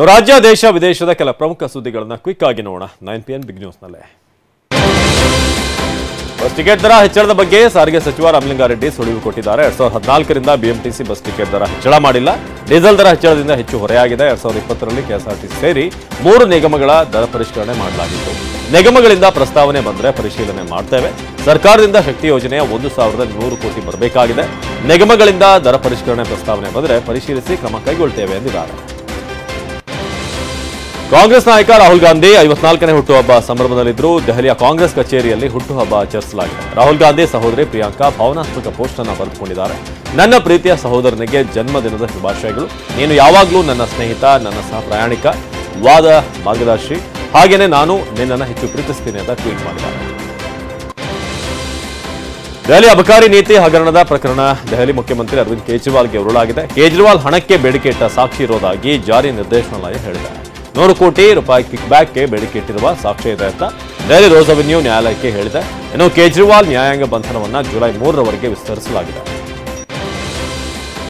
ರಾಜ್ಯ ದೇಶ ವಿದೇಶದ ಕೆಲ ಪ್ರಮುಖ ಸುದ್ದಿಗಳನ್ನು ಕ್ವಿಕ್ ಆಗಿ ನೋಡೋಣ 9 PM ಬಿಗ್ ನ್ಯೂಸ್ ನಲ್ಲೇ. ಬಸ್ ಟಿಕೆಟ್ ದರ ಹೆಚ್ಚಳದ ಬಗ್ಗೆ ಸಾರಿಗೆ ಸಚಿವ ರಾಮಲಿಂಗಾರೆಡ್ಡಿ ಸುಳಿವು ಕೊಟ್ಟಿದ್ದಾರೆ. 2014ರಿಂದ ಬಿಎಂಟಿಸಿ ಬಸ್ ಟಿಕೆಟ್ ದರ ಹೆಚ್ಚಳ ಮಾಡಿಲ್ಲ. ಡೀಸೆಲ್ ದರ ಹೆಚ್ಚಳದಿಂದ ಹೆಚ್ಚು ಹೊರೆಯಾಗಿದೆ. 2020ರಲ್ಲಿ ಕೆಎಸ್ಆರ್ಟಿಸಿ ಸೇರಿ 3 ನಿಗಮಗಳ ದರ ಪರಿಷ್ಕರಣೆ ಮಾಡಲಾಗಿತ್ತು. ನಿಗಮಗಳಿಂದ ಪ್ರಸ್ತಾವನೆ ಬಂದರೆ ಪರಿಶೀಲನೆ ಮಾಡ್ತೇವೆ. ಸರ್ಕಾರದಿಂದ ಶಕ್ತಿ ಯೋಜನೆಯ 1,100 ಕೋಟಿ ಬರಬೇಕಾಗಿದೆ. ನಿಗಮಗಳಿಂದ ದರ ಪರಿಷ್ಕರಣೆ ಪ್ರಸ್ತಾವನೆ ಬಂದರೆ ಪರಿಶೀಲಿಸಿ ಕ್ರಮ ಕೈಗೊಳ್ತೇವೆ ಎಂದಿದ್ದಾರೆ. ಕಾಂಗ್ರೆಸ್ ನಾಯಕ ರಾಹುಲ್ ಗಾಂಧಿ 54ನೇ ಹುಟ್ಟುಹಬ್ಬ ಸಂಭ್ರಮದಲ್ಲಿದ್ದರು. ದೆಹಲಿಯ ಕಾಂಗ್ರೆಸ್ ಕಚೇರಿಯಲ್ಲಿ ಹುಟ್ಟುಹಬ್ಬ ಆಚರಿಸಲಾಗಿದೆ. ರಾಹುಲ್ ಗಾಂಧಿ ಸಹೋದರಿ ಪ್ರಿಯಾಂಕಾ ಭಾವನಾತ್ಮಕ ಪೋಸ್ಟ್ ಅನ್ನು ಬರೆದುಕೊಂಡಿದ್ದಾರೆ. ನನ್ನ ಪ್ರೀತಿಯ ಸಹೋದರನಿಗೆ ಜನ್ಮದಿನದ ಶುಭಾಶಯಗಳು. ನೀನು ಯಾವಾಗಲೂ ನನ್ನ ಸ್ನೇಹಿತ, ನನ್ನ ಸಹ ಪ್ರಯಾಣಿಕ, ವಾದ ಮಾರ್ಗದರ್ಶಿ. ಹಾಗೇನೆ ನಾನು ನಿನ್ನನ್ನು ಹೆಚ್ಚು ಪ್ರೀತಿಸ್ತೀನಿ ಅಂತ ಟ್ವೀಟ್ ಮಾಡಿದ್ದಾರೆ. ದೆಹಲಿ ಅಬಕಾರಿ ನೀತಿ ಹಗರಣದ ಪ್ರಕರಣ ದೆಹಲಿ ಮುಖ್ಯಮಂತ್ರಿ ಅರವಿಂದ್ ಕೇಜ್ರಿವಾಲ್ಗೆ ಉರುಳಾಗಿದೆ. ಕೇಜ್ರಿವಾಲ್ ಹಣಕ್ಕೆ ಬೇಡಿಕೆ ಇಟ್ಟ ಸಾಕ್ಷಿ ಇರೋದಾಗಿ ಜಾರಿ ನಿರ್ದೇಶನಾಲಯ ಹೇಳಿದೆ. 100 ಕೋಟಿ ರೂಪಾಯಿ ಕಿಕ್ ಬ್ಯಾಕ್ಗೆ ಬೇಡಿಕೆ ಇಟ್ಟಿರುವ ಸಾಕ್ಷ್ಯ ಇದೆ ಅಂತ ದೆಹಲಿ ರೋಸ್ ಅವೆನ್ಯೂ ನ್ಯಾಯಾಲಯಕ್ಕೆ ಹೇಳಿದೆ. ಇನ್ನು ಕೇಜ್ರಿವಾಲ್ ನ್ಯಾಯಾಂಗ ಬಂಧನವನ್ನು ಜುಲೈ 3ರವರೆಗೆ ವಿಸ್ತರಿಸಲಾಗಿದೆ.